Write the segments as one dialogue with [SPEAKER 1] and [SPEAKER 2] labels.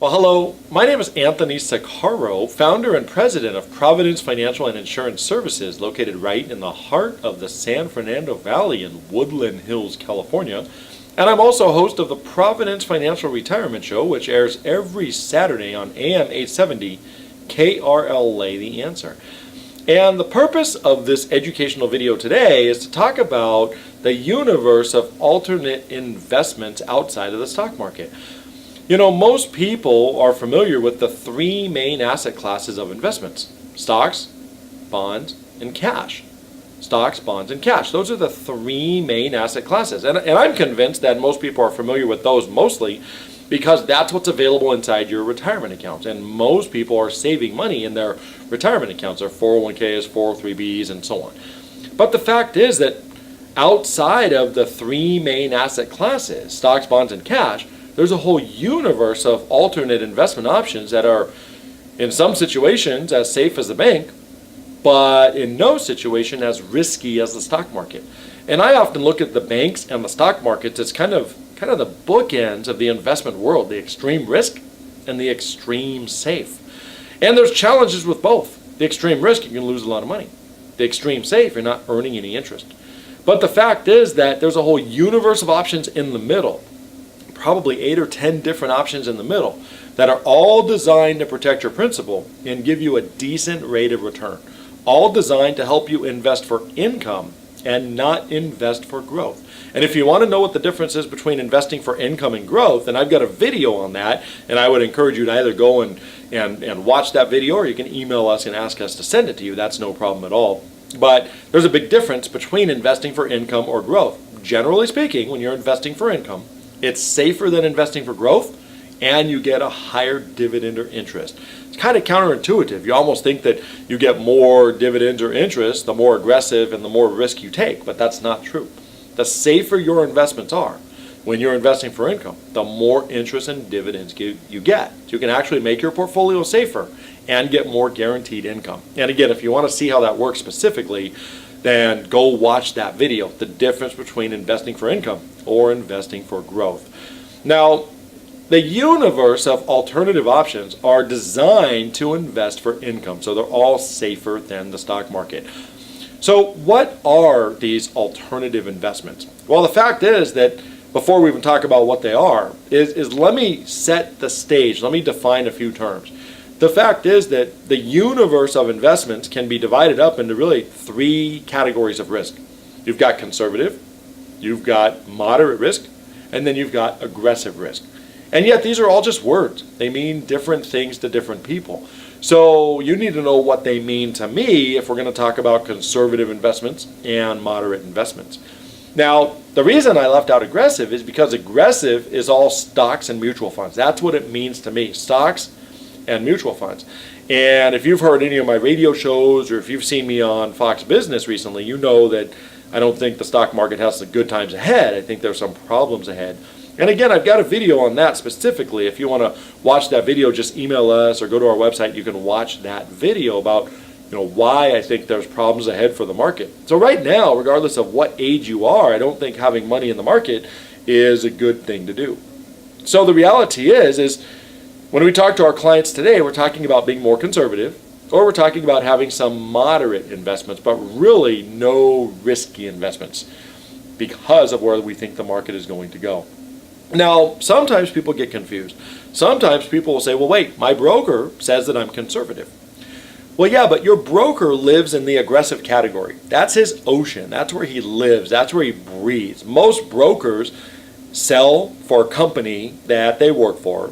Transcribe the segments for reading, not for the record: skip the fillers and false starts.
[SPEAKER 1] Well, hello. My name is Anthony Sakaro, founder and president of Providence Financial and Insurance Services, located right in the heart of the San Fernando Valley in Woodland Hills, California. And I'm also host of the Providence Financial Retirement Show, which airs every Saturday on AM 870 KRLA The Answer. And the purpose of this educational video today is to talk about the universe of alternate investments outside of the stock market. You know, most people are familiar with the three main asset classes of investments: stocks, bonds, and cash. Stocks, bonds, and cash. Those are the three main asset classes. And I'm convinced that most people are familiar with those mostly because that's what's available inside your retirement accounts. And most people are saving money in their retirement accounts, their 401ks, 403bs, and so on. But the fact is that outside of the three main asset classes, stocks, bonds, and cash, there's a whole universe of alternate investment options that are, in some situations, as safe as the bank, but in no situation as risky as the stock market. And I often look at the banks and the stock markets as kind of the bookends of the investment world, the extreme risk and the extreme safe. And there's challenges with both. The extreme risk, you can lose a lot of money. The extreme safe, you're not earning any interest. But the fact is that there's a whole universe of options in the middle, probably 8 or 10 different options in the middle that are all designed to protect your principal and give you a decent rate of return. All designed to help you invest for income and not invest for growth. And if you want to know what the difference is between investing for income and growth, then I've got a video on that, and I would encourage you to either go and watch that video, or you can email us and ask us to send it to you. That's no problem at all. But there's a big difference between investing for income or growth. Generally speaking, when you're investing for income, it's safer than investing for growth, and you get a higher dividend or interest. It's kind of counterintuitive. You almost think that you get more dividends or interest the more aggressive and the more risk you take, but that's not true. The safer your investments are when you're investing for income, the more interest and dividends you get. So you can actually make your portfolio safer and get more guaranteed income. And again, if you want to see how that works specifically, then go watch that video, the difference between investing for income or investing for growth. Now, the universe of alternative options are designed to invest for income, so they're all safer than the stock market. So what are these alternative investments? Well, the fact is that before we even talk about what they are, is let me set the stage. Let me define a few terms. The fact is that the universe of investments can be divided up into really three categories of risk. You've got conservative, you've got moderate risk, and then you've got aggressive risk. And yet these are all just words. They mean different things to different people. So you need to know what they mean to me if we're going to talk about conservative investments and moderate investments. Now, the reason I left out aggressive is because aggressive is all stocks and mutual funds. That's what it means to me, stocks and mutual funds. And if you've heard any of my radio shows or if you've seen me on Fox Business recently, you know that I don't think the stock market has the good times ahead. I think there's some problems ahead. And again, I've got a video on that specifically. If you want to watch that video, just email us or go to our website. You can watch that video about why I think there's problems ahead for the market. So right now, regardless of what age you are, I don't think having money in the market is a good thing to do. So the reality is when we talk to our clients today, we're talking about being more conservative, or we're talking about having some moderate investments, but really no risky investments because of where we think the market is going to go. Now, sometimes people get confused. Sometimes people will say, well, wait, my broker says that I'm conservative. Well, yeah, but your broker lives in the aggressive category. That's his ocean. That's where he lives. That's where he breathes. Most brokers sell for a company that they work for,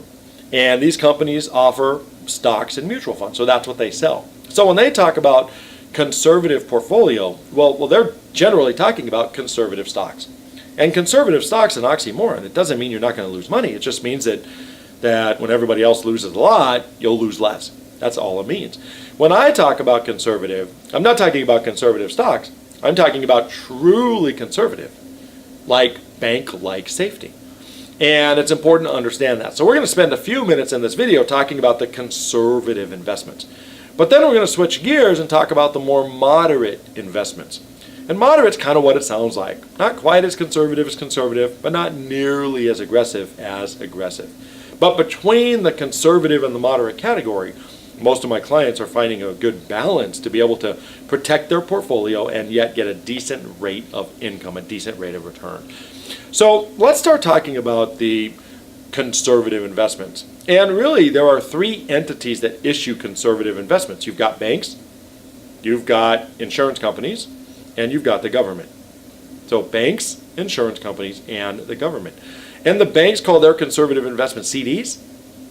[SPEAKER 1] and these companies offer stocks and mutual funds, so that's what they sell. So when they talk about conservative portfolio, well, they're generally talking about conservative stocks. And conservative stock's an oxymoron. It doesn't mean you're not going to lose money. It just means that when everybody else loses a lot, you'll lose less. That's all it means. When I talk about conservative, I'm not talking about conservative stocks. I'm talking about truly conservative, like bank-like safety. And it's important to understand that. So we're going to spend a few minutes in this video talking about the conservative investments. But then we're going to switch gears and talk about the more moderate investments. And moderate's kind of what it sounds like. Not quite as conservative, but not nearly as aggressive as aggressive. But between the conservative and the moderate category, most of my clients are finding a good balance to be able to protect their portfolio and yet get a decent rate of income, a decent rate of return. So let's start talking about the conservative investments. And really, there are three entities that issue conservative investments. You've got banks, you've got insurance companies, and you've got the government. So banks, insurance companies, and the government. And the banks call their conservative investments CDs,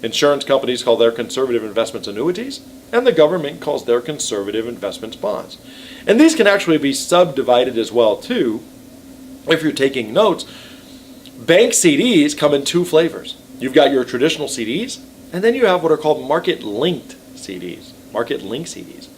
[SPEAKER 1] insurance companies call their conservative investments annuities, and the government calls their conservative investments bonds. And these can actually be subdivided as well too. If you're taking notes, bank CDs come in two flavors. You've got your traditional CDs, and then you have what are called market-linked CDs, market-linked CDs.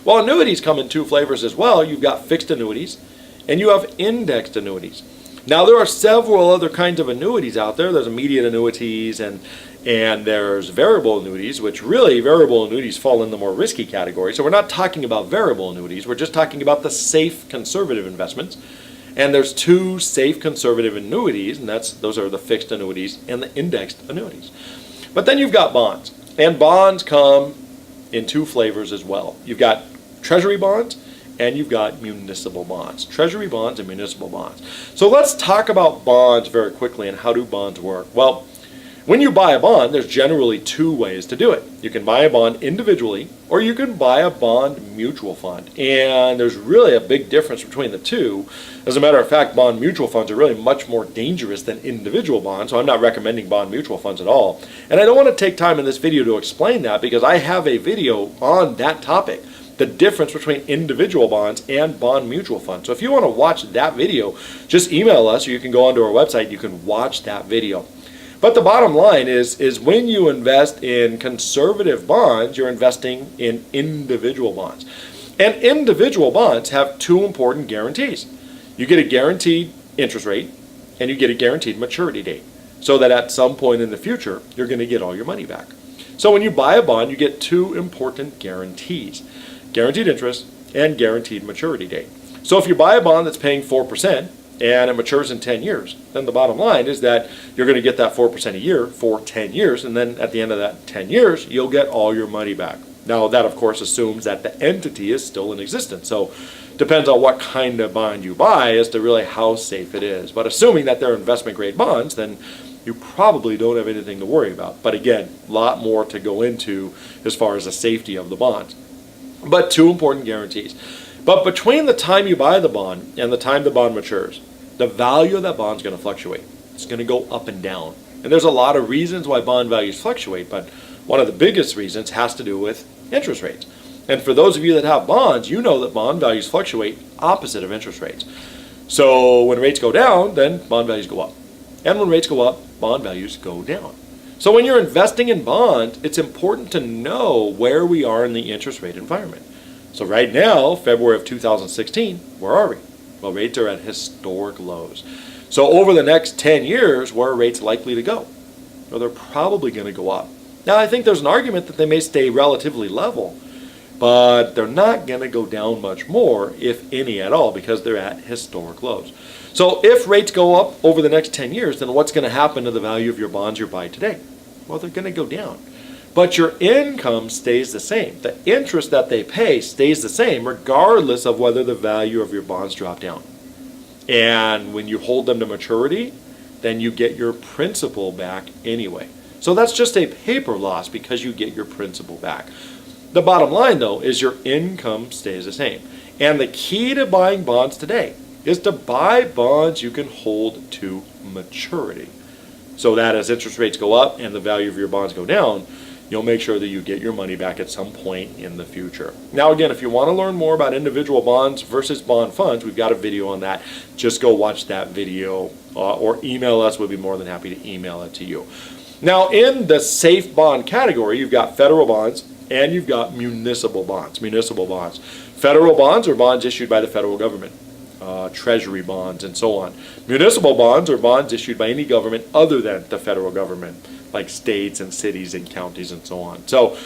[SPEAKER 1] Well, annuities come in two flavors as well. You've got fixed annuities, and you have indexed annuities. Now, there are several other kinds of annuities out there. There's immediate annuities, and there's variable annuities, which really variable annuities fall in the more risky category. So we're not talking about variable annuities. We're just talking about the safe conservative investments. And there's two safe conservative annuities, and those are the fixed annuities and the indexed annuities. But then you've got bonds, and bonds come in two flavors as well. You've got treasury bonds, and you've got municipal bonds. Treasury bonds and municipal bonds. So let's talk about bonds very quickly and how do bonds work. Well, when you buy a bond, there's generally two ways to do it. You can buy a bond individually, or you can buy a bond mutual fund. And there's really a big difference between the two. As a matter of fact, bond mutual funds are really much more dangerous than individual bonds, so I'm not recommending bond mutual funds at all. And I don't want to take time in this video to explain that because I have a video on that topic, the difference between individual bonds and bond mutual funds. So if you want to watch that video, just email us, or you can go onto our website, you can watch that video. But the bottom line is when you invest in conservative bonds, you're investing in individual bonds. And individual bonds have two important guarantees. You get a guaranteed interest rate, and you get a guaranteed maturity date, so that at some point in the future, you're going to get all your money back. So when you buy a bond, you get two important guarantees: guaranteed interest and guaranteed maturity date. So if you buy a bond that's paying 4%, and it matures in 10 years, then the bottom line is that you're going to get that 4% a year for 10 years, and then at the end of that 10 years, you'll get all your money back. Now, that, of course, assumes that the entity is still in existence. So depends on what kind of bond you buy as to really how safe it is. But assuming that they're investment-grade bonds, then you probably don't have anything to worry about. But again, a lot more to go into as far as the safety of the bonds. But two important guarantees. But between the time you buy the bond and the time the bond matures, the value of that bond is going to fluctuate. It's going to go up and down. And there's a lot of reasons why bond values fluctuate, but one of the biggest reasons has to do with interest rates. And for those of you that have bonds, you know that bond values fluctuate opposite of interest rates. So when rates go down, then bond values go up. And when rates go up, bond values go down. So when you're investing in bonds, it's important to know where we are in the interest rate environment. So right now, February of 2016, where are we? Well, rates are at historic lows. So over the next 10 years, where are rates likely to go? Well, they're probably going to go up. Now, I think there's an argument that they may stay relatively level, but they're not going to go down much more, if any at all, because they're at historic lows. So if rates go up over the next 10 years, then what's going to happen to the value of your bonds you buy today? Well, they're going to go down. But your income stays the same. The interest that they pay stays the same regardless of whether the value of your bonds drop down. And when you hold them to maturity, then you get your principal back anyway. So that's just a paper loss because you get your principal back. The bottom line, though, is your income stays the same. And the key to buying bonds today is to buy bonds you can hold to maturity. So that as interest rates go up and the value of your bonds go down, you'll make sure that you get your money back at some point in the future. Now again, if you want to learn more about individual bonds versus bond funds, we've got a video on that. Just go watch that video or email us. We'll be more than happy to email it to you. Now in the safe bond category, you've got federal bonds and you've got municipal bonds. Municipal bonds. Federal bonds are bonds issued by the federal government. treasury bonds, and so on. Municipal bonds are bonds issued by any government other than the federal government, like states and cities and counties and so on. So,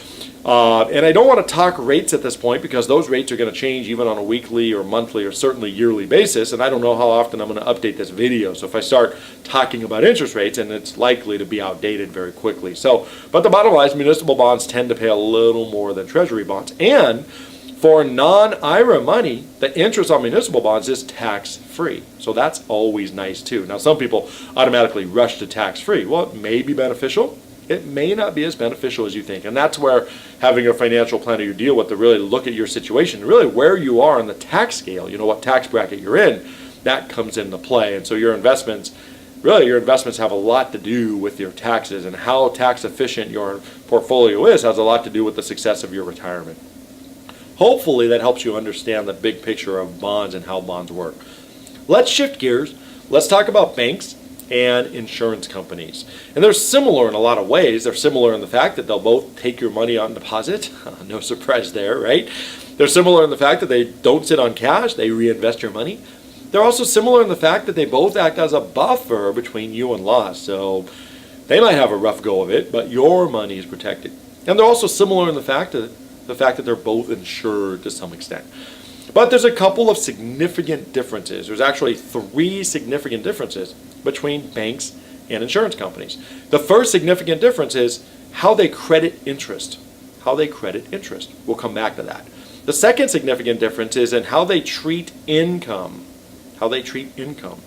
[SPEAKER 1] and I don't want to talk rates at this point because those rates are going to change even on a weekly or monthly or certainly yearly basis, and I don't know how often I'm going to update this video. So if I start talking about interest rates, and it's likely to be outdated very quickly. So, but the bottom line is municipal bonds tend to pay a little more than treasury bonds, and for non-IRA money, the interest on municipal bonds is tax-free. So that's always nice too. Now some people automatically rush to tax-free. Well, it may be beneficial. It may not be as beneficial as you think. And that's where having a financial planner you deal with to really look at your situation, really where you are on the tax scale, you know, what tax bracket you're in, that comes into play. And so your investments have a lot to do with your taxes, and how tax efficient your portfolio is has a lot to do with the success of your retirement. Hopefully that helps you understand the big picture of bonds and how bonds work. Let's shift gears. Let's talk about banks and insurance companies. And they're similar in a lot of ways. They're similar in the fact that they'll both take your money on deposit. No surprise there, right? They're similar in the fact that they don't sit on cash. They reinvest your money. They're also similar in the fact that they both act as a buffer between you and loss. So they might have a rough go of it, but your money is protected. And they're also similar in the fact that they're both insured to some extent. But there's a couple of significant differences. There's actually 3 significant differences between banks and insurance companies. The first significant difference is how they credit interest. How they credit interest. We'll come back to that. The second significant difference is in how they treat income. How they treat income.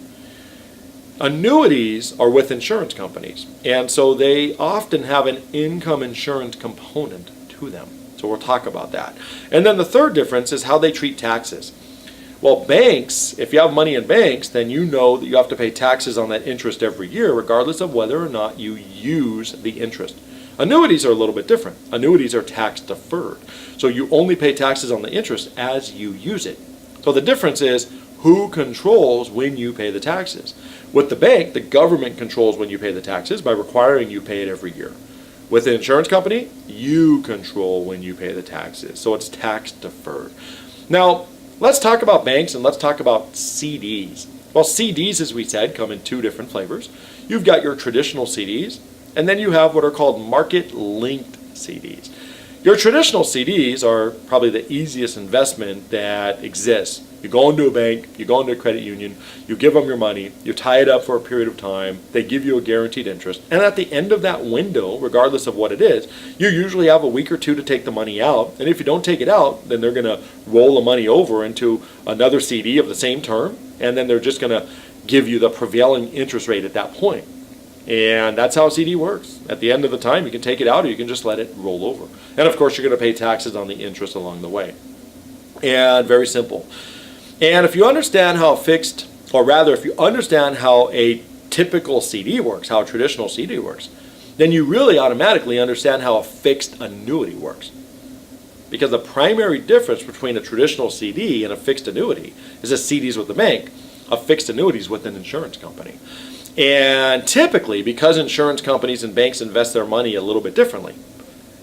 [SPEAKER 1] Annuities are with insurance companies, and so they often have an income insurance component to them. So we'll talk about that. And then the third difference is how they treat taxes. Well, banks, if you have money in banks, then you know that you have to pay taxes on that interest every year, regardless of whether or not you use the interest. Annuities are a little bit different. Annuities are tax deferred. So you only pay taxes on the interest as you use it. So the difference is who controls when you pay the taxes. With the bank, the government controls when you pay the taxes by requiring you pay it every year. With the insurance company, you control when you pay the taxes. So it's tax deferred. Now, let's talk about banks and let's talk about CDs. Well, CDs, as we said, come in 2 different flavors. You've got your traditional CDs, and then you have what are called market-linked CDs. Your traditional CDs are probably the easiest investment that exists. You go into a bank, you go into a credit union, you give them your money, you tie it up for a period of time, they give you a guaranteed interest, and at the end of that window, regardless of what it is, you usually have a week or 2 to take the money out, and if you don't take it out, then they're going to roll the money over into another CD of the same term, and then they're just going to give you the prevailing interest rate at that point. And that's how a CD works. At the end of the time, you can take it out or you can just let it roll over. And of course, you're going to pay taxes on the interest along the way. And very simple. And if you understand how if you understand how a typical CD works, how a traditional CD works, then you really automatically understand how a fixed annuity works. Because the primary difference between a traditional CD and a fixed annuity is a CD is with the bank, a fixed annuity is with an insurance company. And typically, because insurance companies and banks invest their money a little bit differently,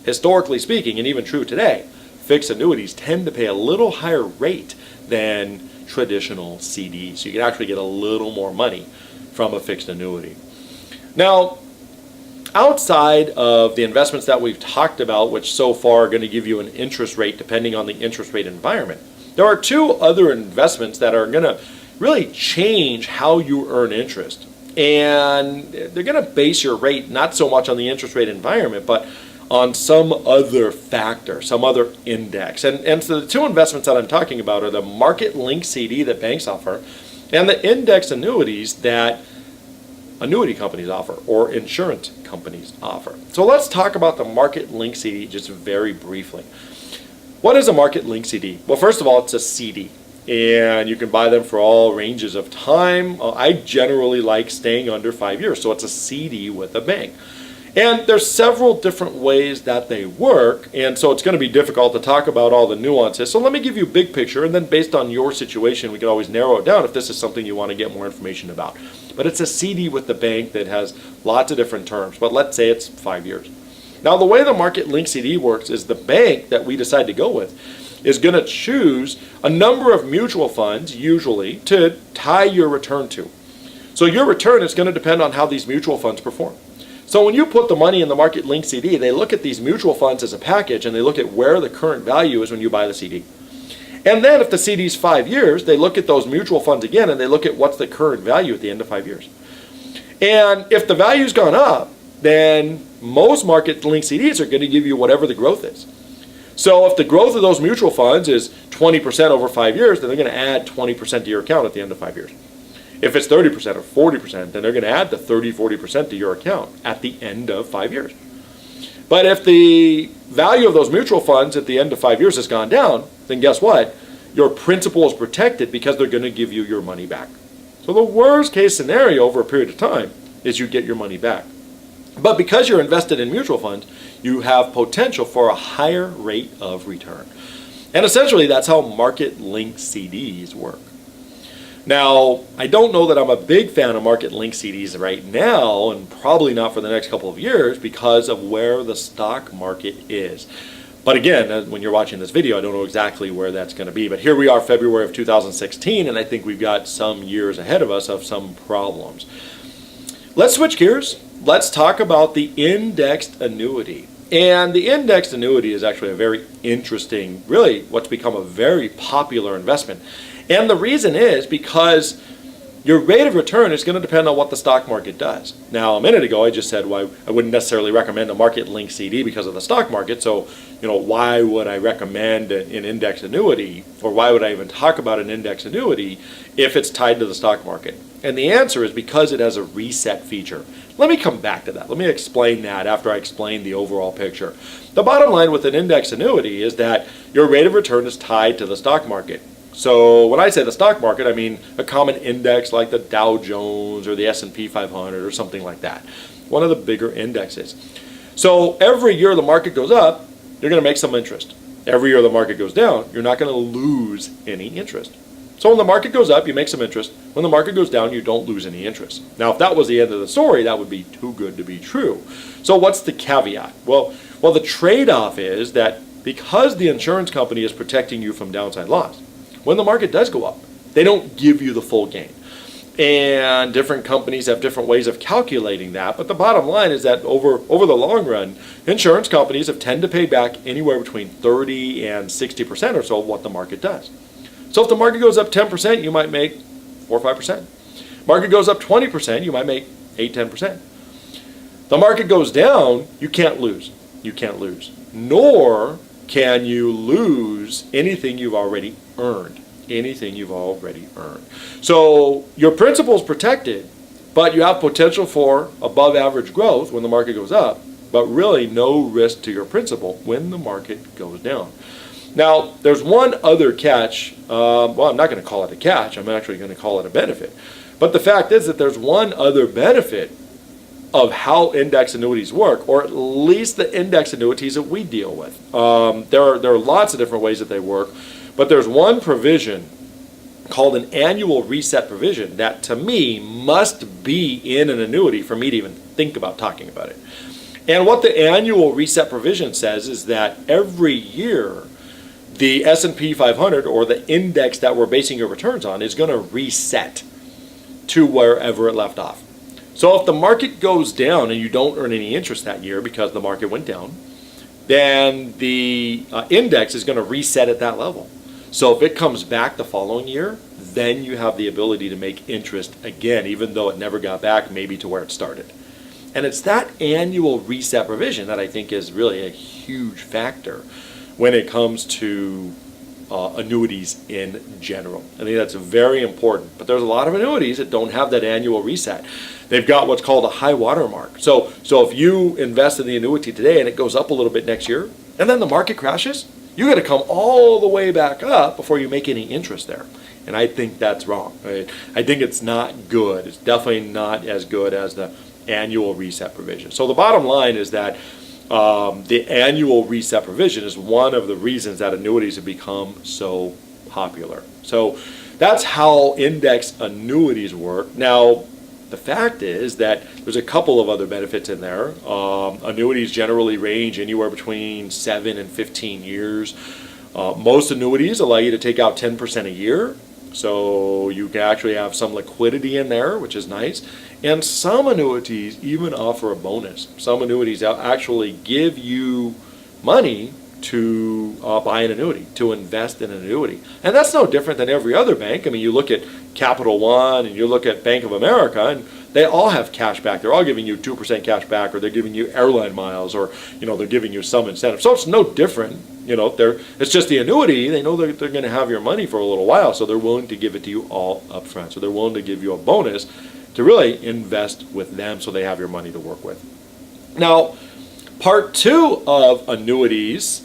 [SPEAKER 1] historically speaking, and even true today, fixed annuities tend to pay a little higher rate than traditional CDs. You can actually get a little more money from a fixed annuity. Now, outside of the investments that we've talked about, which so far are going to give you an interest rate depending on the interest rate environment, there are 2 other investments that are going to really change how you earn interest. And they're going to base your rate not so much on the interest rate environment, but on some other factor, some other index. And so the 2 investments that I'm talking about are the market-linked CD that banks offer and the index annuities that annuity companies offer or insurance companies offer. So let's talk about the market-linked CD just very briefly. What is a market-linked CD? Well, first of all, it's a CD. And you can buy them for all ranges of time. I generally like staying under 5 years, so it's a CD with a bank. And there's several different ways that they work, and so it's going to be difficult to talk about all the nuances. So let me give you a big picture, and then based on your situation, we can always narrow it down if this is something you want to get more information about. But it's a CD with the bank that has lots of different terms, but let's say it's 5 years. Now, the way the market-linked CD works is the bank that we decide to go with is going to choose a number of mutual funds, usually, to tie your return to. So your return is going to depend on how these mutual funds perform. So when you put the money in the market linked CD, they look at these mutual funds as a package, and they look at where the current value is when you buy the CD. And then if the CD's 5 years, they look at those mutual funds again, and they look at what's the current value at the end of 5 years. And if the value's gone up, then most market linked CDs are going to give you whatever the growth is. So if the growth of those mutual funds is 20% over 5 years, then they're going to add 20% to your account at the end of 5 years. If it's 30% or 40%, then they're going to add the 30-40% to your account at the end of 5 years. But if the value of those mutual funds at the end of 5 years has gone down, then guess what? Your principal is protected because they're going to give you your money back. So the worst case scenario over a period of time is you get your money back. But because you're invested in mutual funds, you have potential for a higher rate of return. And essentially, that's how market-linked CDs work. Now, I don't know that I'm a big fan of market-linked CDs right now, and probably not for the next couple of years because of where the stock market is. But again, when you're watching this video, I don't know exactly where that's going to be. But here we are, February of 2016, and I think we've got some years ahead of us of some problems. Let's switch gears. Let's talk about the indexed annuity. And the indexed annuity is actually a very interesting, really what's become a very popular investment. And the reason is because your rate of return is going to depend on what the stock market does. Now, a minute ago, I just said why I wouldn't necessarily recommend a market-linked CD because of the stock market. So, why would I recommend an index annuity, or why would I even talk about an index annuity if it's tied to the stock market? And the answer is because it has a reset feature. Let me come back to that. Let me explain that after I explain the overall picture. The bottom line with an index annuity is that your rate of return is tied to the stock market. So when I say the stock market, I mean a common index like the Dow Jones or the S&P 500 or something like that. One of the bigger indexes. So every year the market goes up, you're going to make some interest. Every year the market goes down, you're not going to lose any interest. So when the market goes up, you make some interest. When the market goes down, you don't lose any interest. Now, if that was the end of the story, that would be too good to be true. So what's the caveat? Well, the trade-off is that because the insurance company is protecting you from downside loss, when the market does go up, they don't give you the full gain. And different companies have different ways of calculating that, but the bottom line is that over the long run, insurance companies have tend to pay back anywhere between 30 and 60% or so of what the market does. So if the market goes up 10%, you might make 4 or 5%. Market goes up 20%, you might make 8-10%. The market goes down, you can't lose. You can't lose. Nor can you lose anything you've already earned. Anything you've already earned. So your principal is protected, but you have potential for above average growth when the market goes up, but really no risk to your principal when the market goes down. Now, there's one other catch. I'm not going to call it a catch. I'm actually going to call it a benefit. But the fact is that there's one other benefit of how index annuities work, or at least the index annuities that we deal with. There are lots of different ways that they work, but there's one provision called an annual reset provision that, to me, must be in an annuity for me to even think about talking about it. And what the annual reset provision says is that every year, the S&P 500, or the index that we're basing your returns on, is going to reset to wherever it left off. So if the market goes down and you don't earn any interest that year because the market went down, then the index is going to reset at that level. So if it comes back the following year, then you have the ability to make interest again, even though it never got back maybe to where it started. And it's that annual reset provision that I think is really a huge factor when it comes to annuities in general. I think that's very important. But there's a lot of annuities that don't have that annual reset. They've got what's called a high water mark. So if you invest in the annuity today and it goes up a little bit next year, and then the market crashes, you got to come all the way back up before you make any interest there. And I think that's wrong. Right? I think it's not good. It's definitely not as good as the annual reset provision. So the bottom line is that the annual reset provision is one of the reasons that annuities have become so popular. So that's how index annuities work. Now, the fact is that there's a couple of other benefits in there. Annuities generally range anywhere between 7 and 15 years. Most annuities allow you to take out 10% a year, so you can actually have some liquidity in there, which is nice. And some annuities even offer a bonus. Some annuities actually give you money to buy an annuity, to invest in an annuity. And that's no different than every other bank. I mean, you look at Capital One and you look at Bank of America, and they all have cash back. They're all giving you 2% cash back, or they're giving you airline miles, or they're giving you some incentive. So it's no different. It's just the annuity. They know they're going to have your money for a little while, so they're willing to give it to you all up front. So they're willing to give you a bonus to really invest with them, so they have your money to work with. Now, part 2 of annuities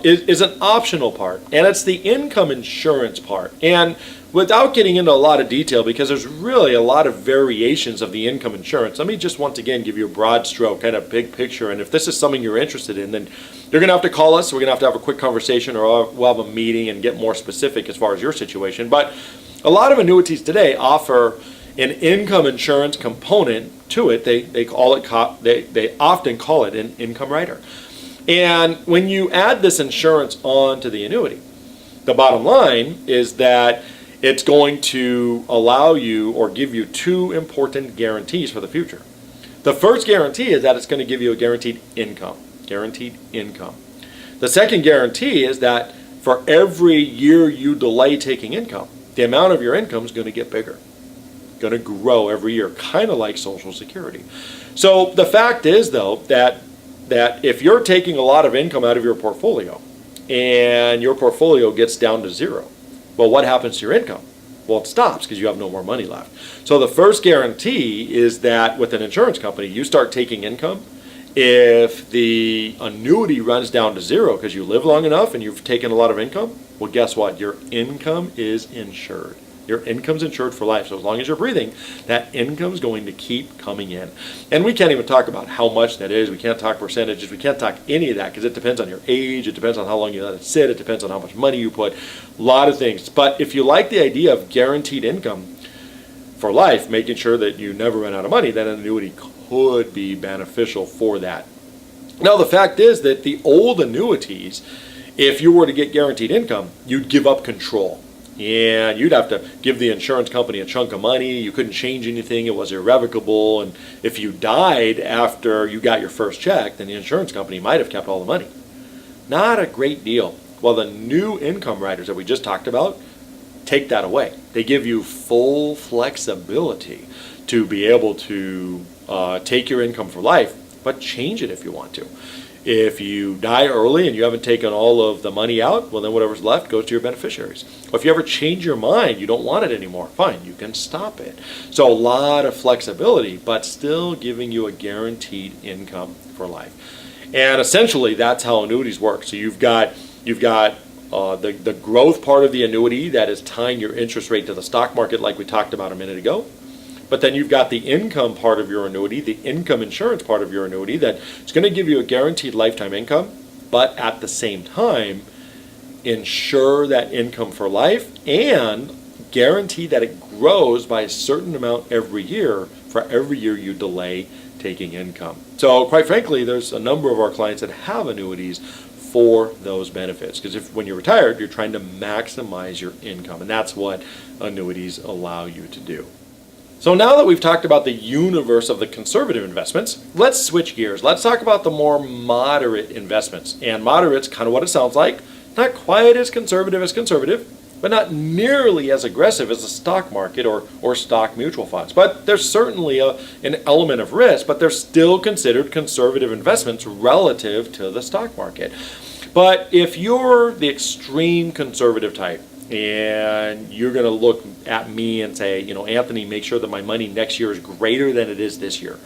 [SPEAKER 1] is an optional part, and it's the income insurance part. And without getting into a lot of detail, because there's really a lot of variations of the income insurance, let me just once again give you a broad stroke, kind of big picture. And if this is something you're interested in, then you're going to have to call us. We're going to have a quick conversation, or we'll have a meeting and get more specific as far as your situation. But a lot of annuities today offer an income insurance component to it. They often call it an income rider. And when you add this insurance onto the annuity, the bottom line is that it's going to allow you or give you 2 important guarantees for the future. The first guarantee is that it's going to give you a guaranteed income. The second guarantee is that for every year you delay taking income, the amount of your income is going to get bigger, going to grow every year, kind of like Social Security. So the fact is, though, that if you're taking a lot of income out of your portfolio and your portfolio gets down to 0, well, what happens to your income? Well, it stops because you have no more money left. So the first guarantee is that with an insurance company, you start taking income. If the annuity runs down to 0 because you live long enough and you've taken a lot of income, well, guess what? Your income is insured. Your income's insured for life. So as long as you're breathing, that income's going to keep coming in. And we can't even talk about how much that is. We can't talk percentages. We can't talk any of that because it depends on your age. It depends on how long you let it sit. It depends on how much money you put. A lot of things. But if you like the idea of guaranteed income for life, making sure that you never run out of money, then an annuity could be beneficial for that. Now, the fact is that the old annuities, if you were to get guaranteed income, you'd give up control. And you'd have to give the insurance company a chunk of money. You couldn't change anything. It was irrevocable. And if you died after you got your first check, then the insurance company might have kept all the money. Not a great deal. Well, the new income riders that we just talked about take that away. They give you full flexibility to be able to take your income for life, but change it if you want to. If you die early and you haven't taken all of the money out, well, then whatever's left goes to your beneficiaries. Or if you ever change your mind, you don't want it anymore, fine, you can stop it. So a lot of flexibility, but still giving you a guaranteed income for life. And essentially, that's how annuities work. So you've got the growth part of the annuity that is tying your interest rate to the stock market, like we talked about a minute ago. But then you've got the income part of your annuity, the income insurance part of your annuity, that is going to give you a guaranteed lifetime income, but at the same time, insure that income for life and guarantee that it grows by a certain amount every year for every year you delay taking income. So quite frankly, there's a number of our clients that have annuities for those benefits, because when you're retired, you're trying to maximize your income, and that's what annuities allow you to do. So now that we've talked about the universe of the conservative investments, let's switch gears. Let's talk about the more moderate investments. And moderate's kind of what it sounds like. Not quite as conservative, but not nearly as aggressive as the stock market or stock mutual funds. But there's certainly an element of risk, but they're still considered conservative investments relative to the stock market. But if you're the extreme conservative type, and you're going to look at me and say, Anthony, make sure that my money next year is greater than it is this year,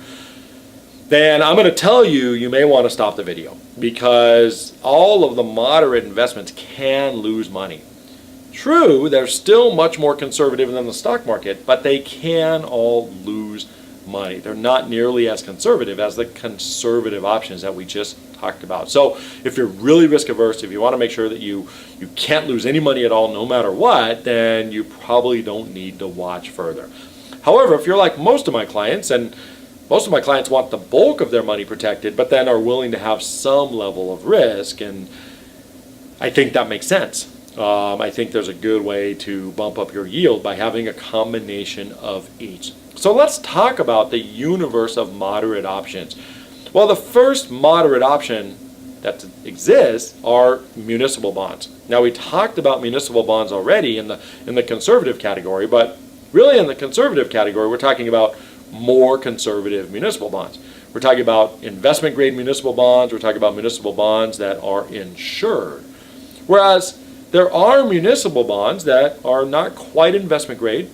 [SPEAKER 1] then I'm going to tell you, you may want to stop the video, because all of the moderate investments can lose money. True, they're still much more conservative than the stock market, but they can all lose money. They're not nearly as conservative as the conservative options that we just talked about. So if you're really risk averse, if you want to make sure that you can't lose any money at all no matter what, then you probably don't need to watch further. However, if you're like most of my clients, and most of my clients want the bulk of their money protected, but then are willing to have some level of risk, and I think that makes sense. I think there's a good way to bump up your yield by having a combination of each. So let's talk about the universe of moderate options. Well, the first moderate option that exists are municipal bonds. Now, we talked about municipal bonds already in the conservative category, but really in the conservative category, we're talking about more conservative municipal bonds. We're talking about investment grade municipal bonds. We're talking about municipal bonds that are insured. Whereas there are municipal bonds that are not quite investment grade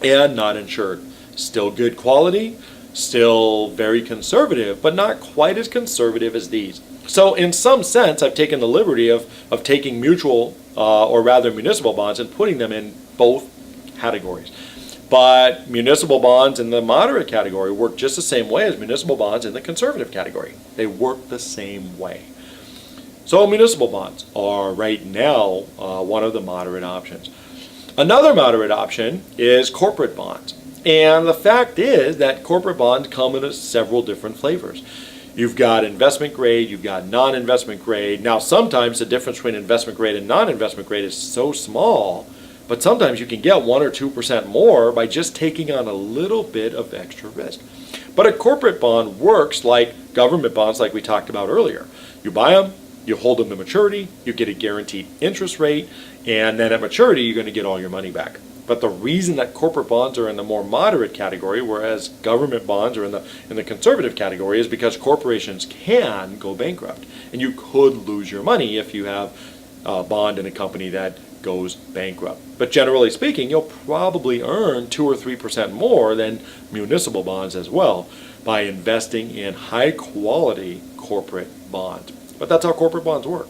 [SPEAKER 1] and not insured. Still good quality, still very conservative, but not quite as conservative as these. So in some sense, I've taken the liberty of taking municipal bonds and putting them in both categories. But municipal bonds in the moderate category work just the same way as municipal bonds in the conservative category. They work the same way. So municipal bonds are right now one of the moderate options. Another moderate option is corporate bonds. And the fact is that corporate bonds come in several different flavors. You've got investment grade, you've got non-investment grade. Now sometimes the difference between investment grade and non-investment grade is so small, but sometimes you can get 1 or 2% more by just taking on a little bit of extra risk. But a corporate bond works like government bonds like we talked about earlier. You buy them, you hold them to maturity, you get a guaranteed interest rate, and then at maturity you're going to get all your money back. But the reason that corporate bonds are in the more moderate category, whereas government bonds are in the conservative category, is because corporations can go bankrupt. And you could lose your money if you have a bond in a company that goes bankrupt. But generally speaking, you'll probably earn 2 or 3% more than municipal bonds as well by investing in high quality corporate bonds. But that's how corporate bonds work.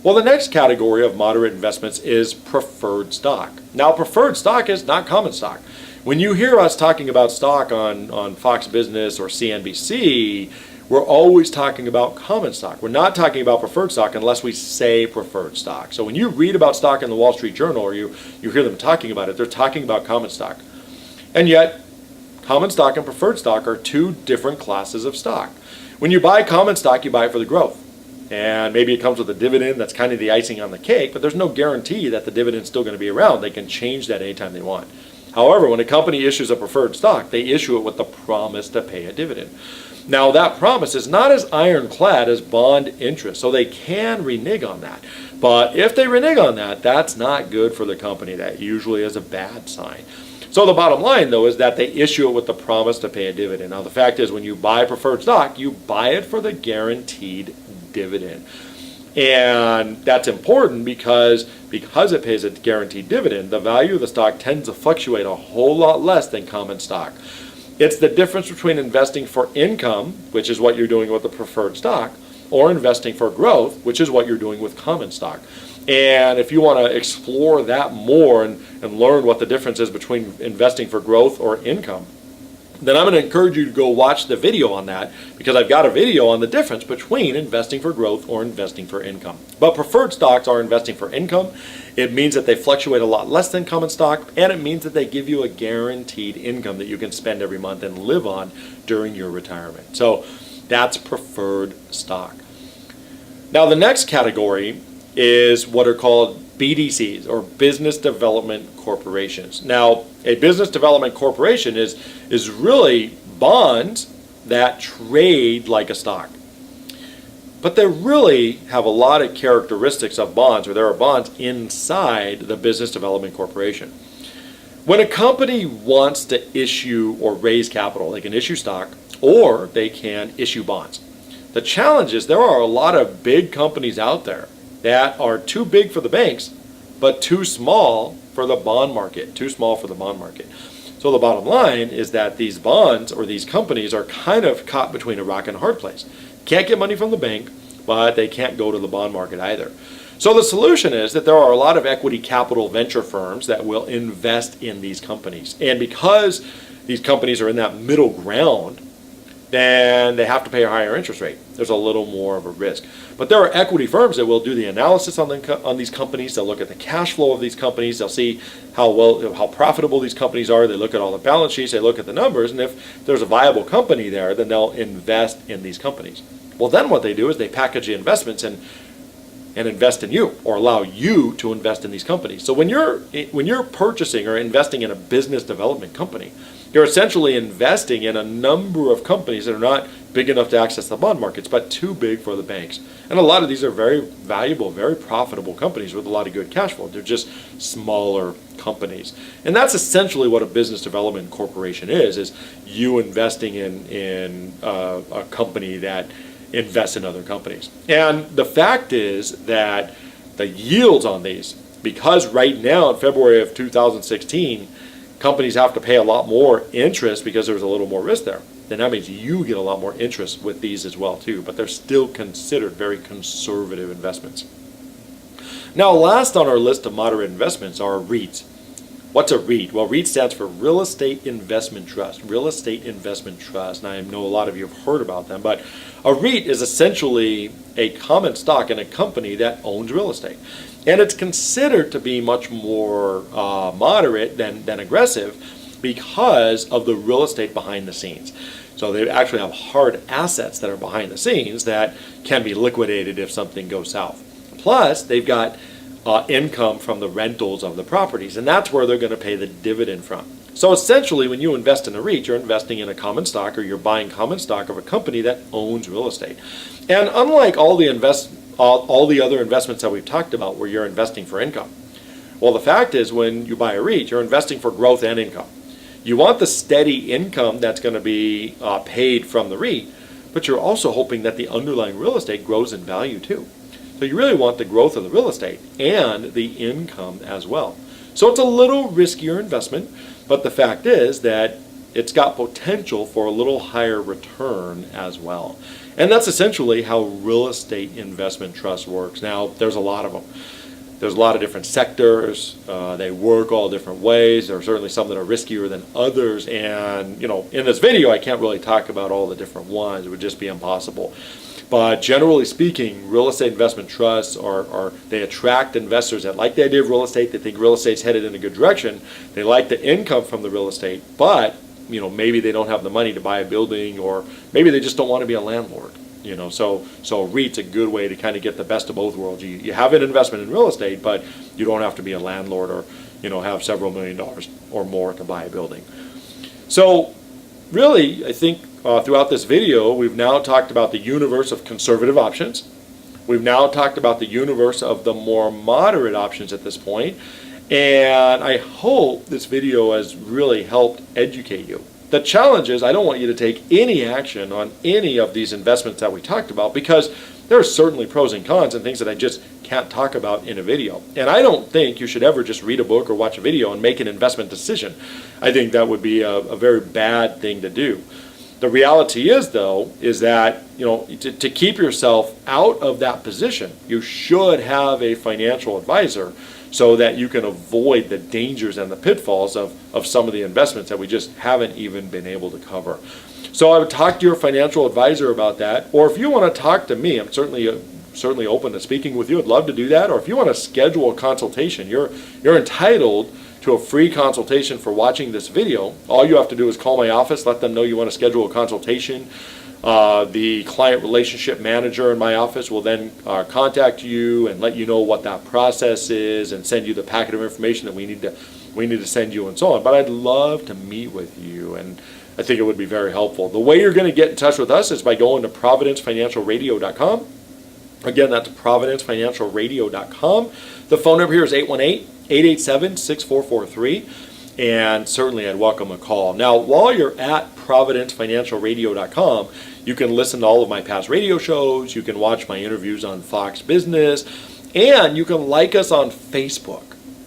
[SPEAKER 1] Well, the next category of moderate investments is preferred stock. Now, preferred stock is not common stock. When you hear us talking about stock on Fox Business or CNBC, we're always talking about common stock. We're not talking about preferred stock unless we say preferred stock. So when you read about stock in the Wall Street Journal or you hear them talking about it, they're talking about common stock. And yet, common stock and preferred stock are two different classes of stock. When you buy common stock, you buy it for the growth. And maybe it comes with a dividend that's kind of the icing on the cake, but there's no guarantee that the dividend's still going to be around. They can change that anytime they want. However, when a company issues a preferred stock, they issue it with the promise to pay a dividend. Now, that promise is not as ironclad as bond interest, so they can renege on that. But if they renege on that, that's not good for the company. That usually is a bad sign. So the bottom line, though, is that they issue it with the promise to pay a dividend. Now, the fact is, when you buy preferred stock, you buy it for the guaranteed dividend. And that's important because it pays a guaranteed dividend, the value of the stock tends to fluctuate a whole lot less than common stock. It's the difference between investing for income, which is what you're doing with the preferred stock, or investing for growth, which is what you're doing with common stock. And if you want to explore that more and learn what the difference is between investing for growth or income, then I'm going to encourage you to go watch the video on that, because I've got a video on the difference between investing for growth or investing for income. But preferred stocks are investing for income. It means that they fluctuate a lot less than common stock, and it means that they give you a guaranteed income that you can spend every month and live on during your retirement. So that's preferred stock. Now, the next category is what are called BDCs, or business development corporations. Now, a business development corporation is really bonds that trade like a stock. But they really have a lot of characteristics of bonds, or there are bonds inside the business development corporation. When a company wants to issue or raise capital, they can issue stock or they can issue bonds. The challenge is there are a lot of big companies out there that are too big for the banks, but too small for the bond market, So the bottom line is that these bonds or these companies are kind of caught between a rock and a hard place. Can't get money from the bank, but they can't go to the bond market either. So the solution is that there are a lot of equity capital venture firms that will invest in these companies. And because these companies are in that middle ground, then they have to pay a higher interest rate. There's a little more of a risk. But there are equity firms that will do the analysis on these companies. They'll look at the cash flow of these companies. They'll see how profitable these companies are. They look at all the balance sheets. They look at the numbers. And if there's a viable company there, then they'll invest in these companies. Well, then what they do is they package the investments and and invest in you, or allow you to invest in these companies. So when you're purchasing or investing in a business development company, you're essentially investing in a number of companies that are not big enough to access the bond markets, but too big for the banks. And a lot of these are very valuable, very profitable companies with a lot of good cash flow. They're just smaller companies. And that's essentially what a business development corporation is you investing in a company that invests in other companies. And the fact is that the yields on these, because right now in February of 2016, companies have to pay a lot more interest because there's a little more risk there, then that means you get a lot more interest with these as well too, but they're still considered very conservative investments. Now, last on our list of moderate investments are REITs. What's a REIT? Well, REIT stands for Real Estate Investment Trust. Real Estate Investment Trust. And I know a lot of you have heard about them, but a REIT is essentially a common stock in a company that owns real estate. And it's considered to be much more moderate than aggressive because of the real estate behind the scenes. So they actually have hard assets that are behind the scenes that can be liquidated if something goes south. Plus, they've got income from the rentals of the properties, and that's where they're going to pay the dividend from. So essentially, when you invest in a REIT, you're investing in a common stock, or you're buying common stock of a company that owns real estate. And unlike all the other investments that we've talked about where you're investing for income, well, the fact is when you buy a REIT, you're investing for growth and income. You want the steady income that's going to be paid from the REIT, but you're also hoping that the underlying real estate grows in value too. So you really want the growth of the real estate and the income as well. So it's a little riskier investment, but the fact is that it's got potential for a little higher return as well. And that's essentially how real estate investment trust works. Now, there's a lot of them. There's a lot of different sectors. They work all different ways. There are certainly some that are riskier than others. And, in this video, I can't really talk about all the different ones. It would just be impossible. But generally speaking, real estate investment trusts they attract investors that like the idea of real estate. They think real estate's headed in a good direction. They like the income from the real estate, but maybe they don't have the money to buy a building, or maybe they just don't want to be a landlord. So a REIT's a good way to kind of get the best of both worlds. You have an investment in real estate, but you don't have to be a landlord or have several $1 million or more to buy a building. So really, I think throughout this video, we've now talked about the universe of conservative options. We've now talked about the universe of the more moderate options at this point. And I hope this video has really helped educate you. The challenge is I don't want you to take any action on any of these investments that we talked about, because there are certainly pros and cons and things that I just can't talk about in a video. And I don't think you should ever just read a book or watch a video and make an investment decision. I think that would be a very bad thing to do. The reality is, though, is that to keep yourself out of that position, you should have a financial advisor so that you can avoid the dangers and the pitfalls of some of the investments that we just haven't even been able to cover. So I would talk to your financial advisor about that, or if you want to talk to me, I'm certainly open to speaking with you. I'd love to do that. Or if you want to schedule a consultation, you're entitled to a free consultation for watching this video. All you have to do is call my office, let them know you want to schedule a consultation. The client relationship manager in my office will then contact you and let you know what that process is and send you the packet of information that we need to send you and so on. But I'd love to meet with you, and I think it would be very helpful. The way you're going to get in touch with us is by going to ProvidenceFinancialRadio.com. Again, that's ProvidenceFinancialRadio.com. The phone number here is 818-887-6443. And certainly I'd welcome a call. Now, while you're at ProvidenceFinancialRadio.com, you can listen to all of my past radio shows, you can watch my interviews on Fox Business, and you can like us on Facebook.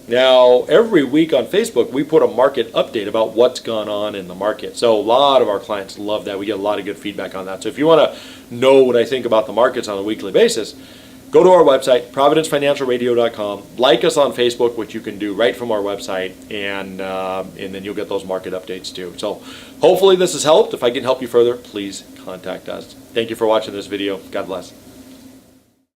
[SPEAKER 1] Now, every week on Facebook, we put a market update about what's gone on in the market. So a lot of our clients love that. We get a lot of good feedback on that. So if you want to know what I think about the markets on a weekly basis, go to our website, ProvidenceFinancialRadio.com. Like us on Facebook, which you can do right from our website, and then you'll get those market updates too. So hopefully this has helped. If I can help you further, please contact us. Thank you for watching this video. God bless.